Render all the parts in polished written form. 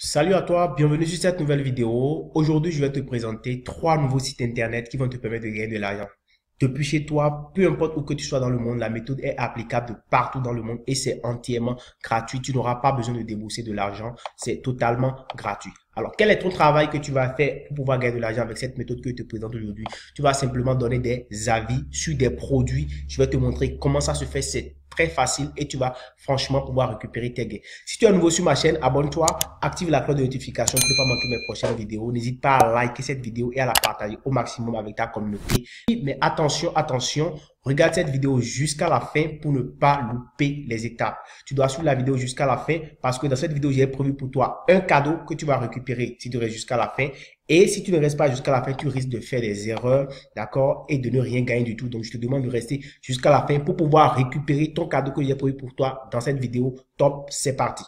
Salut à toi, bienvenue sur cette nouvelle vidéo. Aujourd'hui, je vais te présenter trois nouveaux sites internet qui vont te permettre de gagner de l'argent. Depuis chez toi, peu importe où que tu sois dans le monde, la méthode est applicable de partout dans le monde et c'est entièrement gratuit. Tu n'auras pas besoin de débourser de l'argent, c'est totalement gratuit. Alors, quel est ton travail que tu vas faire pour pouvoir gagner de l'argent avec cette méthode que je te présente aujourd'hui? Tu vas simplement donner des avis sur des produits. Je vais te montrer comment ça se fait. C'est très facile et tu vas franchement pouvoir récupérer tes gains. Si tu es nouveau sur ma chaîne, abonne-toi, active la cloche de notification pour ne pas manquer mes prochaines vidéos. N'hésite pas à liker cette vidéo et à la partager au maximum avec ta communauté. Mais attention, attention, regarde cette vidéo jusqu'à la fin pour ne pas louper les étapes. Tu dois suivre la vidéo jusqu'à la fin parce que dans cette vidéo, j'ai prévu pour toi un cadeau que tu vas récupérer si tu restes jusqu'à la fin. Et si tu ne restes pas jusqu'à la fin, tu risques de faire des erreurs, d'accord, et de ne rien gagner du tout. Donc, je te demande de rester jusqu'à la fin pour pouvoir récupérer ton cadeau que j'ai prévu pour toi dans cette vidéo. Top, c'est parti.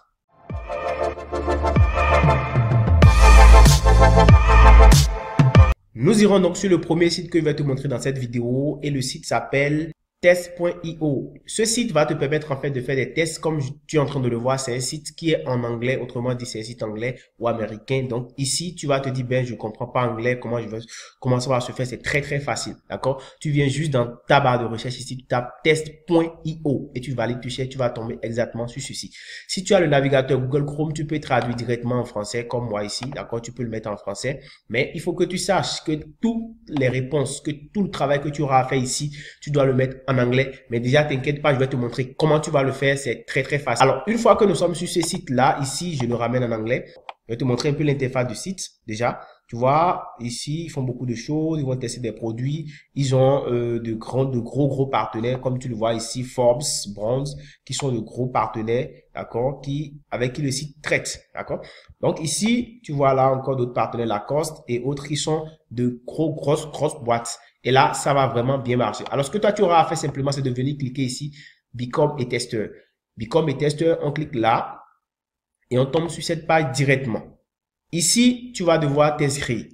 Nous irons donc sur le premier site que je vais te montrer dans cette vidéo et le site s'appelle test.io. Ce site va te permettre en fait de faire des tests comme tu es en train de le voir. C'est un site qui est en anglais, autrement dit c'est un site anglais ou américain. Donc ici tu vas te dire ben je comprends pas anglais, comment ça va se faire. C'est très facile, d'accord? Tu viens juste dans ta barre de recherche ici, tu tapes test.io et tu valides, tu cherches, tu vas tomber exactement sur ceci. Si tu as le navigateur Google Chrome, tu peux traduire directement en français comme moi ici, d'accord? Tu peux le mettre en français, mais il faut que tu saches que toutes les réponses, que tout le travail que tu auras à faire ici, tu dois le mettre en anglais. Mais déjà, t'inquiète pas, je vais te montrer comment tu vas le faire. C'est très facile. Alors, une fois que nous sommes sur ce site-là, ici, je le ramène en anglais. Je vais te montrer un peu l'interface du site, déjà. Tu vois, ici, ils font beaucoup de choses. Ils vont tester des produits. Ils ont de gros partenaires, comme tu le vois ici, Forbes, Bronze, qui sont de gros partenaires, d'accord, avec qui le site traite, d'accord. Donc ici, tu vois là encore d'autres partenaires, Lacoste et autres qui sont de grosses boîtes. Et là, ça va vraiment bien marcher. Alors, ce que toi, tu auras à faire simplement, c'est de venir cliquer ici, Become et Testeur. Become et Testeur, on clique là et on tombe sur cette page directement. Ici, tu vas devoir t'inscrire.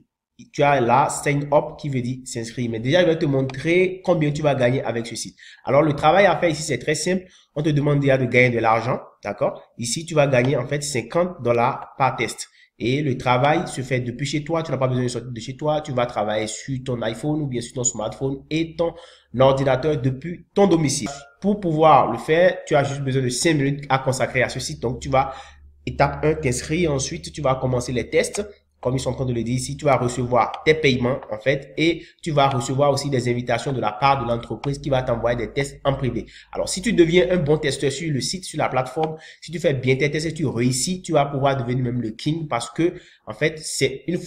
Tu as là, sign up qui veut dire s'inscrire. Mais déjà, je vais te montrer combien tu vas gagner avec ce site. Alors, le travail à faire ici, c'est très simple. On te demande déjà de gagner de l'argent, d'accord? Ici, tu vas gagner en fait $50 par test. Et le travail se fait depuis chez toi. Tu n'as pas besoin de sortir de chez toi. Tu vas travailler sur ton iPhone ou bien sur ton smartphone et ton ordinateur depuis ton domicile. Pour pouvoir le faire, tu as juste besoin de 5 minutes à consacrer à ce site. Donc, tu vas, étape 1, t'inscrire. Ensuite, tu vas commencer les tests. Comme ils sont en train de le dire ici, tu vas recevoir tes paiements, en fait, et tu vas recevoir aussi des invitations de la part de l'entreprise qui va t'envoyer des tests en privé. Alors, si tu deviens un bon testeur sur le site, sur la plateforme, si tu fais bien tes tests et tu réussis, tu vas pouvoir devenir même le king parce que, en fait, c'est une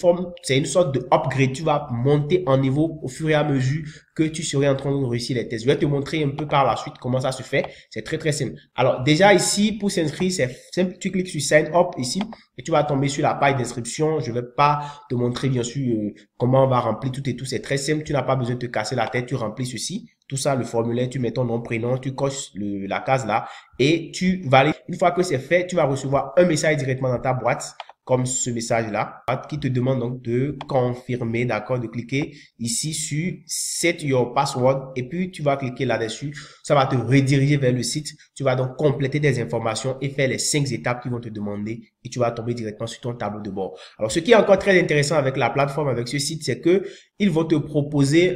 sorte de upgrade. Tu vas monter en niveau au fur et à mesure que tu serais en train de réussir les tests. Je vais te montrer un peu par la suite comment ça se fait. C'est très simple. Alors, déjà ici, pour s'inscrire, c'est simple. Tu cliques sur Sign Up ici et tu vas tomber sur la page d'inscription. Je vais pas te montrer, bien sûr, comment on va remplir tout et tout. C'est très simple. Tu n'as pas besoin de te casser la tête. Tu remplis ceci. Tout ça, le formulaire, tu mets ton nom, prénom, tu coches la case là et tu valides. Une fois que c'est fait, tu vas recevoir un message directement dans ta boîte comme ce message-là, qui te demande donc de confirmer, d'accord, de cliquer ici sur Set Your Password et puis tu vas cliquer là-dessus. Ça va te rediriger vers le site. Tu vas donc compléter des informations et faire les 5 étapes qu'ils vont te demander et tu vas tomber directement sur ton tableau de bord. Alors, ce qui est encore très intéressant avec la plateforme, avec ce site, c'est que ils vont te proposer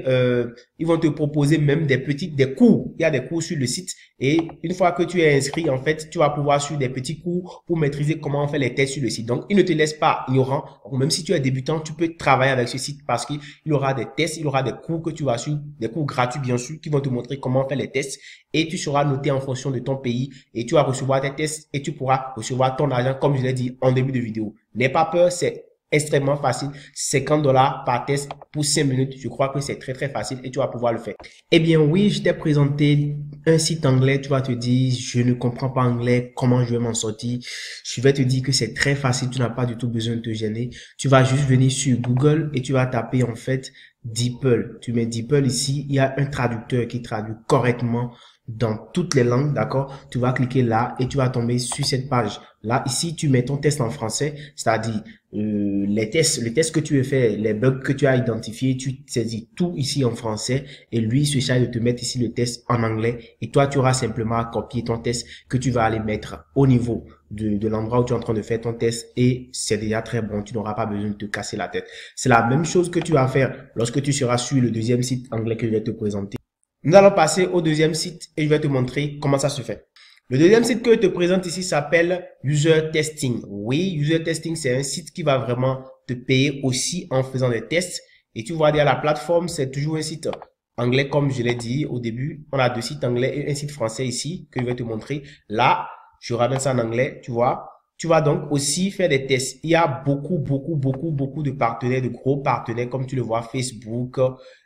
même des cours. Il y a des cours sur le site et une fois que tu es inscrit, en fait, tu vas pouvoir suivre des petits cours pour maîtriser comment on fait les tests sur le site. Donc, il ne te laisse pas ignorant. Donc, même si tu es débutant, tu peux travailler avec ce site parce qu'il y aura des tests, il y aura des cours que tu vas suivre, des cours gratuits, bien sûr, qui vont te montrer comment on fait les tests et tu seras noté en fonction de ton pays et tu vas recevoir tes tests et tu pourras recevoir ton argent, comme je l'ai dit en début de vidéo. N'aie pas peur, c'est extrêmement facile. $50 par test pour 5 minutes. Je crois que c'est très facile et tu vas pouvoir le faire. Eh bien, oui, je t'ai présenté un site anglais. Tu vas te dire, je ne comprends pas anglais. Comment je vais m'en sortir? Je vais te dire que c'est très facile. Tu n'as pas du tout besoin de te gêner. Tu vas juste venir sur Google et tu vas taper, en fait, DeepL. Tu mets DeepL ici. Il y a un traducteur qui traduit correctement dans toutes les langues, d'accord? Tu vas cliquer là et tu vas tomber sur cette page. Là, ici, tu mets ton test en français, c'est-à-dire les tests que tu veux faire, les bugs que tu as identifiés, tu saisis tout ici en français et lui se charge de te mettre ici le test en anglais et toi, tu auras simplement à copier ton test que tu vas aller mettre au niveau de l'endroit où tu es en train de faire ton test et c'est déjà très bon. Tu n'auras pas besoin de te casser la tête. C'est la même chose que tu vas faire lorsque tu seras sur le deuxième site anglais que je vais te présenter. Nous allons passer au deuxième site et je vais te montrer comment ça se fait. Le deuxième site que je te présente ici s'appelle User Testing. Oui, User Testing, c'est un site qui va vraiment te payer aussi en faisant des tests. Et tu vois, derrière la plateforme, c'est toujours un site anglais, comme je l'ai dit au début. On a deux sites anglais et un site français ici que je vais te montrer. Là, je ramène ça en anglais, tu vois. Tu vas donc aussi faire des tests. Il y a beaucoup de partenaires, de gros partenaires, comme tu le vois, Facebook,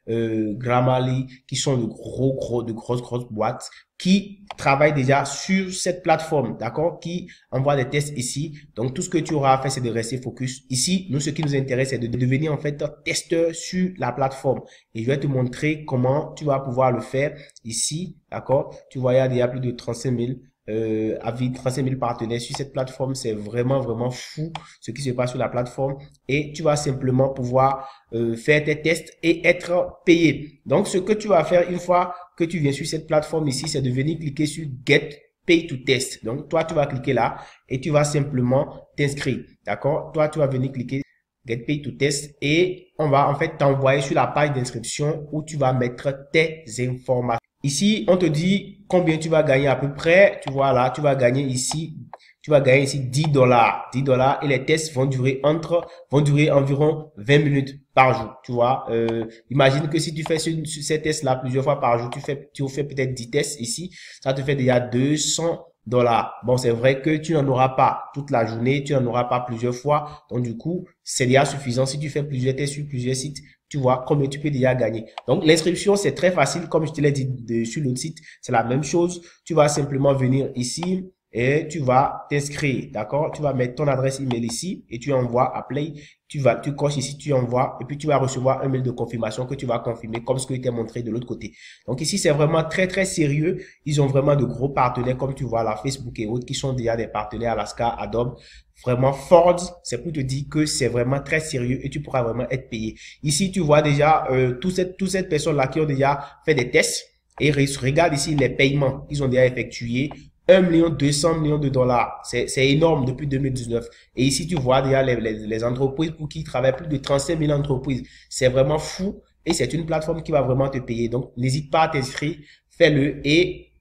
Grammarly, qui sont de grosses boîtes qui travaillent déjà sur cette plateforme, d'accord, qui envoient des tests ici. Donc, tout ce que tu auras à faire, c'est de rester focus. Ici, nous, ce qui nous intéresse, c'est de devenir, en fait, testeur sur la plateforme. Et je vais te montrer comment tu vas pouvoir le faire ici, d'accord. Tu vois, il y a plus de 35 000 avis, 35 000 partenaires sur cette plateforme. C'est vraiment fou ce qui se passe sur la plateforme et tu vas simplement pouvoir faire tes tests et être payé. Donc, ce que tu vas faire une fois que tu viens sur cette plateforme ici, c'est de venir cliquer sur Get Pay to Test. Donc, toi, tu vas cliquer là et tu vas simplement t'inscrire. D'accord? Toi, tu vas venir cliquer Get Pay to Test et on va en fait t'envoyer sur la page d'inscription où tu vas mettre tes informations. Ici, on te dit combien tu vas gagner à peu près. Tu vois là, tu vas gagner ici $10. $10 et les tests vont durer environ 20 minutes par jour. Tu vois, imagine que si tu fais ces tests-là plusieurs fois par jour, tu fais peut-être 10 tests ici, ça te fait déjà $200. Bon, c'est vrai que tu n'en auras pas toute la journée, tu n'en auras pas plusieurs fois. Donc, du coup, c'est déjà suffisant. Si tu fais plusieurs tests sur plusieurs sites, tu vois combien tu peux déjà gagner. Donc, l'inscription, c'est très facile. Comme je te l'ai dit sur l'autre site, c'est la même chose. Tu vas simplement venir ici et tu vas t'inscrire, d'accord? Tu vas mettre ton adresse email ici et tu envoies apply. Tu coches ici, tu envoies et puis tu vas recevoir un mail de confirmation que tu vas confirmer comme ce que je t'ai montré de l'autre côté. Donc ici, c'est vraiment très sérieux. Ils ont vraiment de gros partenaires comme tu vois là, Facebook et autres qui sont déjà des partenaires Alaska, Adobe. Vraiment Ford, c'est pour te dire que c'est vraiment très sérieux et tu pourras vraiment être payé. Ici, tu vois déjà toutes cette personnes-là qui ont déjà fait des tests et regarde ici les paiements qu'ils ont déjà effectués. 1 200 000 de dollars. C'est énorme depuis 2019. Et ici, tu vois déjà les entreprises pour qui travaillent plus de 35 000 entreprises. C'est vraiment fou et c'est une plateforme qui va vraiment te payer. Donc, n'hésite pas à t'inscrire, fais-le et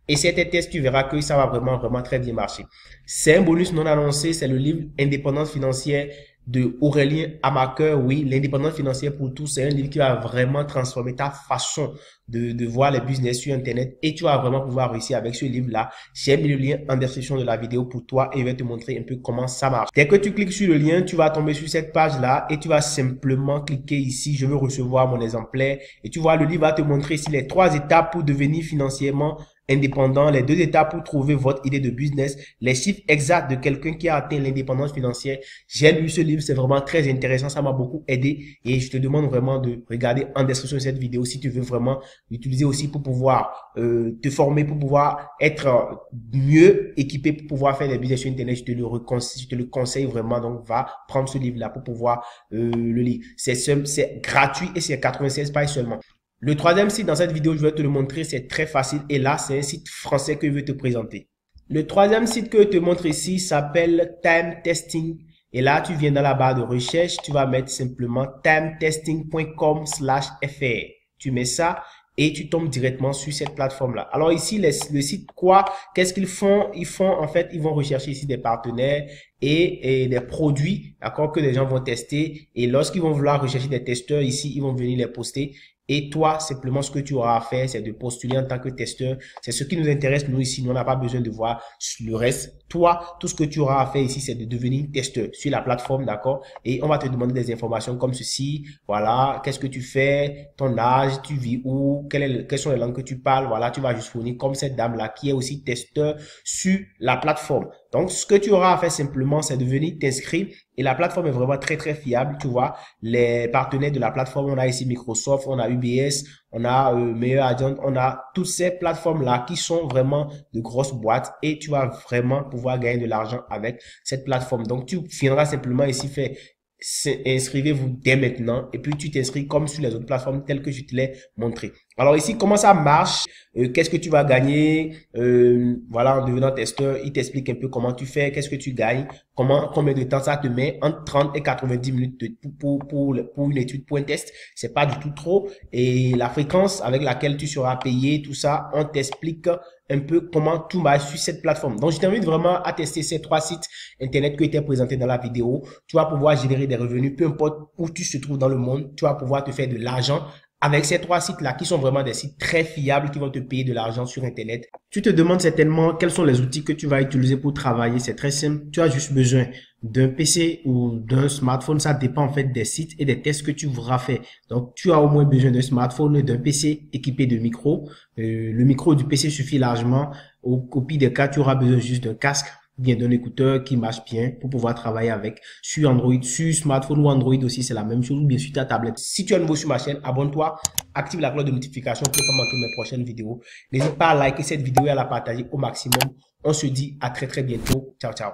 essaie tes tests, tu verras que ça va vraiment très bien marcher. C'est un bonus non annoncé, c'est le livre Indépendance financière de Aurélien Amaker. Oui, l'indépendance financière pour tous, c'est un livre qui va vraiment transformer ta façon de voir les business sur Internet et tu vas vraiment pouvoir réussir avec ce livre-là. J'ai mis le lien en description de la vidéo pour toi et je vais te montrer un peu comment ça marche. Dès que tu cliques sur le lien, tu vas tomber sur cette page-là et tu vas simplement cliquer ici, je veux recevoir mon exemplaire et tu vois, le livre va te montrer ici les 3 étapes pour devenir financièrement indépendant, les 2 étapes pour trouver votre idée de business, les chiffres exacts de quelqu'un qui a atteint l'indépendance financière. J'ai lu ce livre, c'est vraiment très intéressant, ça m'a beaucoup aidé et je te demande vraiment de regarder en description de cette vidéo si tu veux vraiment l'utiliser aussi pour pouvoir te former, pour pouvoir être mieux équipé pour pouvoir faire des business sur Internet. Je te le conseille vraiment, donc va prendre ce livre-là pour pouvoir le lire. C'est gratuit et c'est 96 pages seulement. Le troisième site dans cette vidéo, je vais te le montrer, c'est très facile et là, c'est un site français que je vais te présenter. Le troisième site que je te montre ici s'appelle Time Testing et là, tu viens dans la barre de recherche, tu vas mettre simplement timetesting.com/fr. Tu mets ça et tu tombes directement sur cette plateforme-là. Alors ici, le site quoi? Qu'est-ce qu'ils font? Ils vont rechercher ici des partenaires et des produits, d'accord, que les gens vont tester. Et lorsqu'ils vont vouloir rechercher des testeurs ici, ils vont venir les poster. Et toi, simplement, ce que tu auras à faire, c'est de postuler en tant que testeur. C'est ce qui nous intéresse, nous, ici. Nous, on n'a pas besoin de voir le reste. Toi, tout ce que tu auras à faire ici, c'est de devenir testeur sur la plateforme, d'accord? Et on va te demander des informations comme ceci. Voilà, qu'est-ce que tu fais? Ton âge, tu vis où? Quelles sont les langues que tu parles? Voilà, tu vas juste fournir comme cette dame-là qui est aussi testeur sur la plateforme. Donc, ce que tu auras à faire simplement, c'est de venir t'inscrire. Et la plateforme est vraiment très fiable. Tu vois, les partenaires de la plateforme, on a ici Microsoft, on a UBS, on a Meilleur Agent, on a toutes ces plateformes-là qui sont vraiment de grosses boîtes et tu vas vraiment pouvoir gagner de l'argent avec cette plateforme. Donc, tu viendras simplement ici faire inscrivez-vous dès maintenant et puis tu t'inscris comme sur les autres plateformes telles que je te l'ai montré. Alors ici, comment ça marche? Qu'est-ce que tu vas gagner? Voilà, en devenant testeur, il t'explique un peu comment tu fais, qu'est-ce que tu gagnes, combien de temps ça te met, entre 30 et 90 minutes pour une étude, pour un test. C'est pas du tout trop. Et la fréquence avec laquelle tu seras payé, tout ça, on t'explique un peu comment tout marche sur cette plateforme. Donc, je t'invite vraiment à tester ces 3 sites internet qui étaient présentés dans la vidéo. Tu vas pouvoir générer des revenus, peu importe où tu te trouves dans le monde. Tu vas pouvoir te faire de l'argent avec ces 3 sites-là qui sont vraiment des sites très fiables qui vont te payer de l'argent sur Internet. Tu te demandes certainement quels sont les outils que tu vas utiliser pour travailler. C'est très simple. Tu as juste besoin d'un PC ou d'un smartphone. Ça dépend en fait des sites et des tests que tu voudras faire. Donc, tu as au moins besoin d'un smartphone et d'un PC équipé de micro. Le micro du PC suffit largement. Au pire des cas, tu auras besoin juste d'un casque, bien d'un écouteur qui marche bien pour pouvoir travailler avec sur Android, sur smartphone ou Android aussi, c'est la même chose, ou bien sur ta tablette. Si tu es nouveau sur ma chaîne, abonne-toi, active la cloche de notification pour ne pas manquer mes prochaines vidéos. N'hésite pas à liker cette vidéo et à la partager au maximum. On se dit à très bientôt. Ciao, ciao.